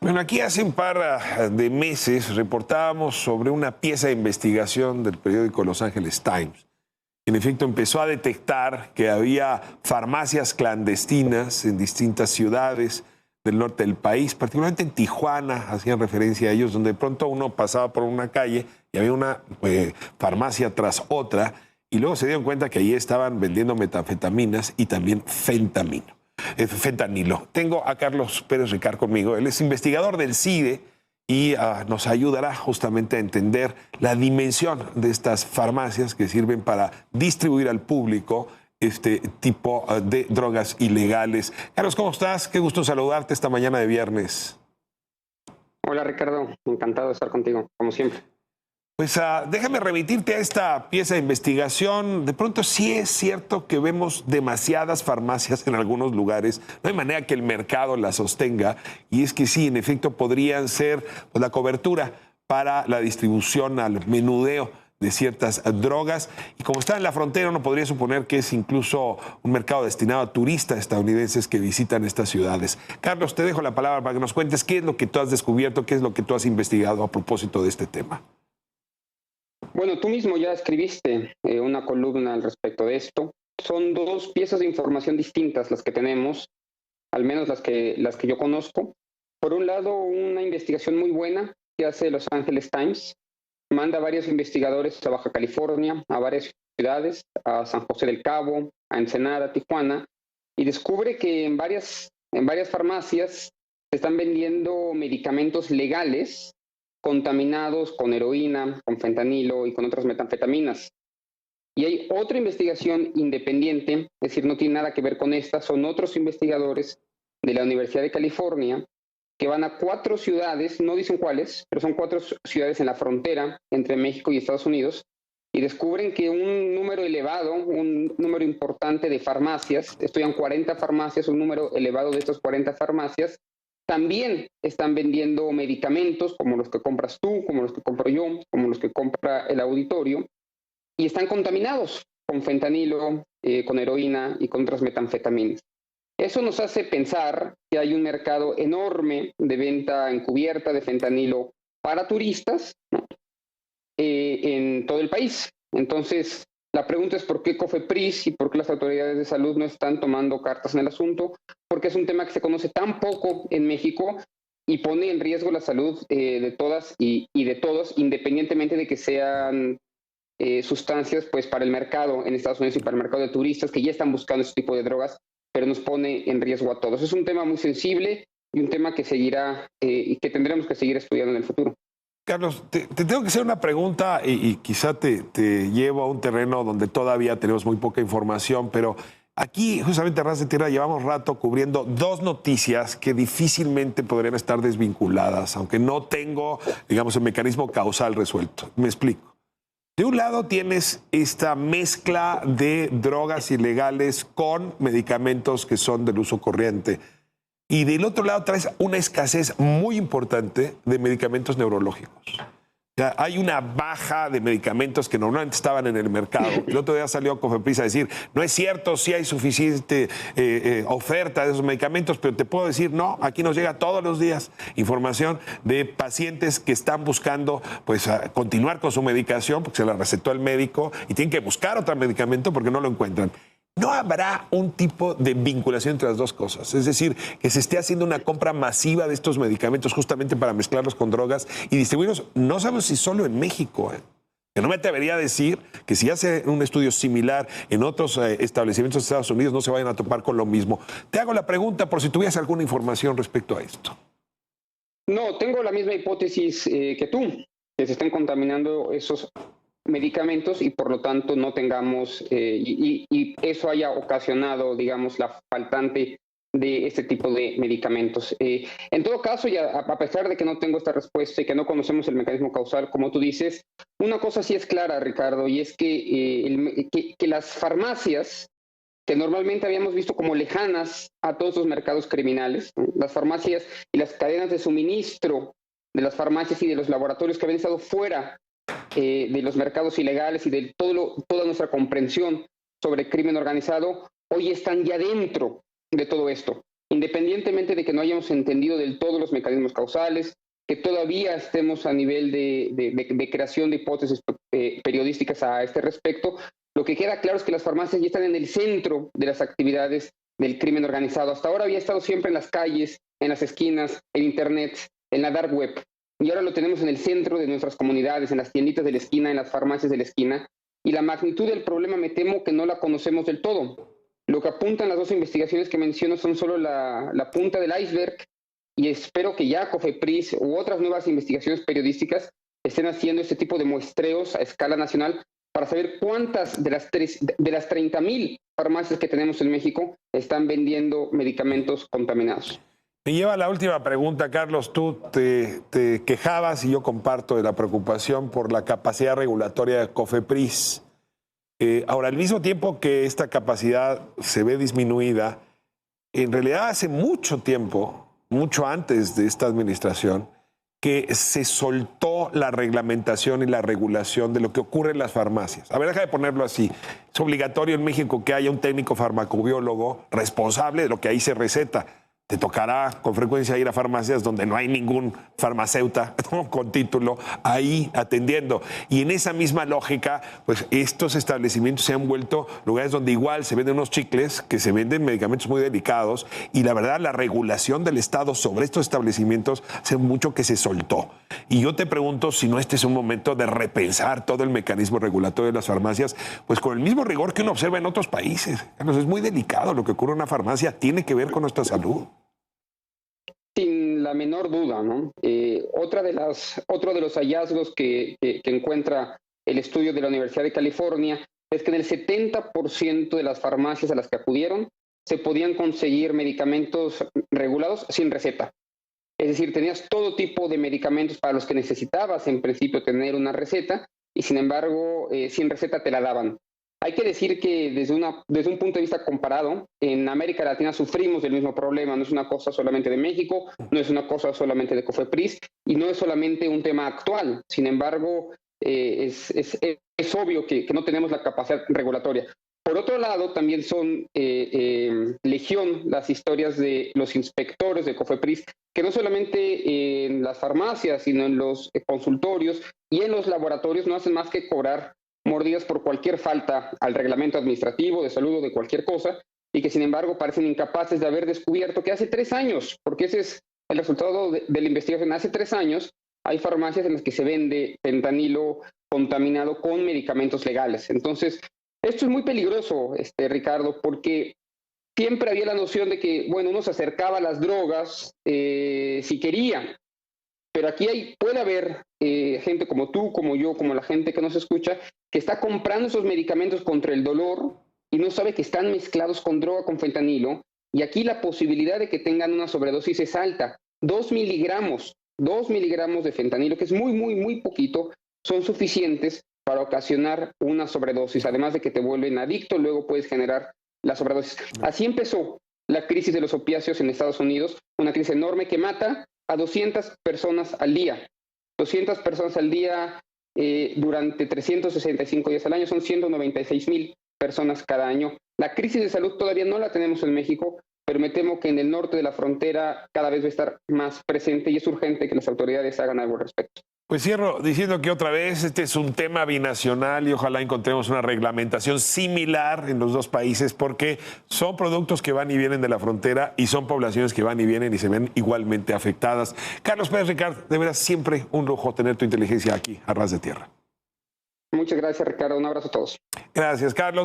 Bueno, aquí hace un par de meses reportábamos sobre una pieza de investigación del periódico Los Angeles Times. En efecto, empezó a detectar que había farmacias clandestinas en distintas ciudades del norte del país, particularmente en Tijuana, hacían referencia a ellos, donde de pronto uno pasaba por una calle y había una farmacia tras otra, y luego se dieron cuenta que allí estaban vendiendo metanfetaminas y también fentanilo. Tengo a Carlos Pérez Ricard conmigo. Él es investigador del CIDE y nos ayudará justamente a entender la dimensión de estas farmacias que sirven para distribuir al público este tipo de drogas ilegales. Carlos, ¿cómo estás? Qué gusto saludarte esta mañana de viernes. Hola Ricardo, encantado de estar contigo, como siempre. Pues déjame remitirte a esta pieza de investigación. De pronto sí es cierto que vemos demasiadas farmacias en algunos lugares. No hay manera que el mercado las sostenga. Y es que sí, en efecto, podrían ser pues, la cobertura para la distribución al menudeo de ciertas drogas. Y como está en la frontera, uno podría suponer que es incluso un mercado destinado a turistas estadounidenses que visitan estas ciudades. Carlos, te dejo la palabra para que nos cuentes qué es lo que tú has descubierto, qué es lo que tú has investigado a propósito de este tema. Bueno, tú mismo ya escribiste una columna al respecto de esto. Son dos piezas de información distintas las que tenemos, al menos las que yo conozco. Por un lado, una investigación muy buena que hace Los Angeles Times. Manda a varios investigadores a Baja California, a varias ciudades, a San José del Cabo, a Ensenada, a Tijuana, y descubre que en varias farmacias se están vendiendo medicamentos legales contaminados con heroína, con fentanilo y con otras metanfetaminas. Y hay otra investigación independiente, es decir, no tiene nada que ver con esta, son otros investigadores de la Universidad de California que van a 4 ciudades, no dicen cuáles, pero son 4 ciudades en la frontera entre México y Estados Unidos, y descubren que un número elevado, un número importante de farmacias, estudian 40 farmacias, un número elevado de estas 40 farmacias, también están vendiendo medicamentos como los que compras tú, como los que compro yo, como los que compra el auditorio, y están contaminados con fentanilo, con heroína y con otras metanfetaminas. Eso nos hace pensar que hay un mercado enorme de venta encubierta de fentanilo para turistas, ¿no? En todo el país. Entonces, la pregunta es por qué COFEPRIS y por qué las autoridades de salud no están tomando cartas en el asunto, porque es un tema que se conoce tan poco en México y pone en riesgo la salud de todas y de todos, independientemente de que sean sustancias pues, para el mercado en Estados Unidos y para el mercado de turistas que ya están buscando ese tipo de drogas, pero nos pone en riesgo a todos. Es un tema muy sensible y un tema que seguirá y que tendremos que seguir estudiando en el futuro. Carlos, te tengo que hacer una pregunta y quizá te llevo a un terreno donde todavía tenemos muy poca información, pero aquí, justamente en Ras de Tierra, llevamos rato cubriendo 2 noticias que difícilmente podrían estar desvinculadas, aunque no tengo, digamos, el mecanismo causal resuelto. Me explico. De un lado tienes esta mezcla de drogas ilegales con medicamentos que son del uso corriente. Y del otro lado traes una escasez muy importante de medicamentos neurológicos. O sea, hay una baja de medicamentos que normalmente estaban en el mercado. El otro día salió COFEPRIS a decir, no es cierto, sí hay suficiente oferta de esos medicamentos, pero te puedo decir, no, aquí nos llega todos los días información de pacientes que están buscando pues, continuar con su medicación porque se la recetó el médico y tienen que buscar otro medicamento porque no lo encuentran. ¿No habrá un tipo de vinculación entre las dos cosas? Es decir, que se esté haciendo una compra masiva de estos medicamentos justamente para mezclarlos con drogas y distribuirlos, no sabemos si solo en México. Que no me atrevería a decir que si hace un estudio similar en otros establecimientos de Estados Unidos no se vayan a topar con lo mismo. Te hago la pregunta por si tuvieras alguna información respecto a esto. No, tengo la misma hipótesis que tú, que se estén contaminando esos medicamentos y por lo tanto no tengamos y eso haya ocasionado, digamos, la faltante de este tipo de medicamentos. En todo caso, ya a pesar de que no tengo esta respuesta y que no conocemos el mecanismo causal, como tú dices, una cosa sí es clara, Ricardo, y es que las farmacias que normalmente habíamos visto como lejanas a todos los mercados criminales, ¿no? Las farmacias y las cadenas de suministro de las farmacias y de los laboratorios que habían estado fuera de los mercados ilegales y de toda nuestra comprensión sobre crimen organizado, hoy están ya dentro de todo esto. independientemente de que no hayamos entendido del todo los mecanismos causales, que todavía estemos a nivel de creación de hipótesis periodísticas a este respecto. Lo que queda claro es que las farmacias ya están en el centro de las actividades del crimen organizado. Hasta ahora había estado siempre en las calles, en las esquinas, en Internet, en la dark web. Y ahora lo tenemos en el centro de nuestras comunidades, en las tienditas de la esquina, en las farmacias de la esquina. Y la magnitud del problema me temo que no la conocemos del todo. Lo que apuntan las dos investigaciones que menciono son solo la punta del iceberg, y espero que ya COFEPRIS u otras nuevas investigaciones periodísticas estén haciendo este tipo de muestreos a escala nacional para saber cuántas de las 30,000 farmacias que tenemos en México están vendiendo medicamentos contaminados. Me lleva a la última pregunta, Carlos. Tú te quejabas, y yo comparto, de la preocupación por la capacidad regulatoria de COFEPRIS. Ahora, al mismo tiempo que esta capacidad se ve disminuida, en realidad hace mucho tiempo, mucho antes de esta administración, que se soltó la reglamentación y la regulación de lo que ocurre en las farmacias. A ver, deja de ponerlo así. Es obligatorio en México que haya un técnico farmacobiólogo responsable de lo que ahí se receta. Te tocará con frecuencia ir a farmacias donde no hay ningún farmacéutico con título ahí atendiendo. Y en esa misma lógica, pues estos establecimientos se han vuelto lugares donde igual se venden unos chicles, que se venden medicamentos muy delicados, y la verdad la regulación del Estado sobre estos establecimientos hace mucho que se soltó. Y yo te pregunto si no este es un momento de repensar todo el mecanismo regulatorio de las farmacias, pues con el mismo rigor que uno observa en otros países. Carlos, es muy delicado lo que ocurre en una farmacia, tiene que ver con nuestra salud. Sin la menor duda, ¿no? Otro de los hallazgos que encuentra el estudio de la Universidad de California es que en el 70% de las farmacias a las que acudieron se podían conseguir medicamentos regulados sin receta. Es decir, tenías todo tipo de medicamentos para los que necesitabas en principio tener una receta, y sin embargo sin receta te la daban. Hay que decir que desde un punto de vista comparado, en América Latina sufrimos del mismo problema. No es una cosa solamente de México, no es una cosa solamente de COFEPRIS, y no es solamente un tema actual. Sin embargo, es obvio que no tenemos la capacidad regulatoria. Por otro lado, también son legión las historias de los inspectores de COFEPRIS, que no solamente en las farmacias, sino en los consultorios y en los laboratorios no hacen más que cobrar mordidas por cualquier falta al reglamento administrativo de salud o de cualquier cosa, y que sin embargo parecen incapaces de haber descubierto que hace 3 años, porque ese es el resultado de la investigación, hace 3 años hay farmacias en las que se vende fentanilo contaminado con medicamentos legales. Entonces, esto es muy peligroso, Ricardo, porque siempre había la noción de que, bueno, uno se acercaba a las drogas si quería, pero aquí puede haber gente como tú, como yo, como la gente que nos escucha, que está comprando esos medicamentos contra el dolor y no sabe que están mezclados con droga, con fentanilo, y aquí la posibilidad de que tengan una sobredosis es alta. 2 miligramos de fentanilo, que es muy, muy, muy poquito, son suficientes para ocasionar una sobredosis, además de que te vuelven adicto, luego puedes generar la sobredosis. Así empezó la crisis de los opiáceos en Estados Unidos, una crisis enorme que mata a 200 personas al día. 200 personas al día durante 365 días al año, son 196,000 personas cada año. La crisis de salud todavía no la tenemos en México, pero me temo que en el norte de la frontera cada vez va a estar más presente, y es urgente que las autoridades hagan algo al respecto. Pues cierro diciendo que otra vez este es un tema binacional y ojalá encontremos una reglamentación similar en los dos países, porque son productos que van y vienen de la frontera y son poblaciones que van y vienen y se ven igualmente afectadas. Carlos Pérez Ricard, de veras siempre un lujo tener tu inteligencia aquí a ras de tierra. Muchas gracias, Ricardo. Un abrazo a todos. Gracias, Carlos.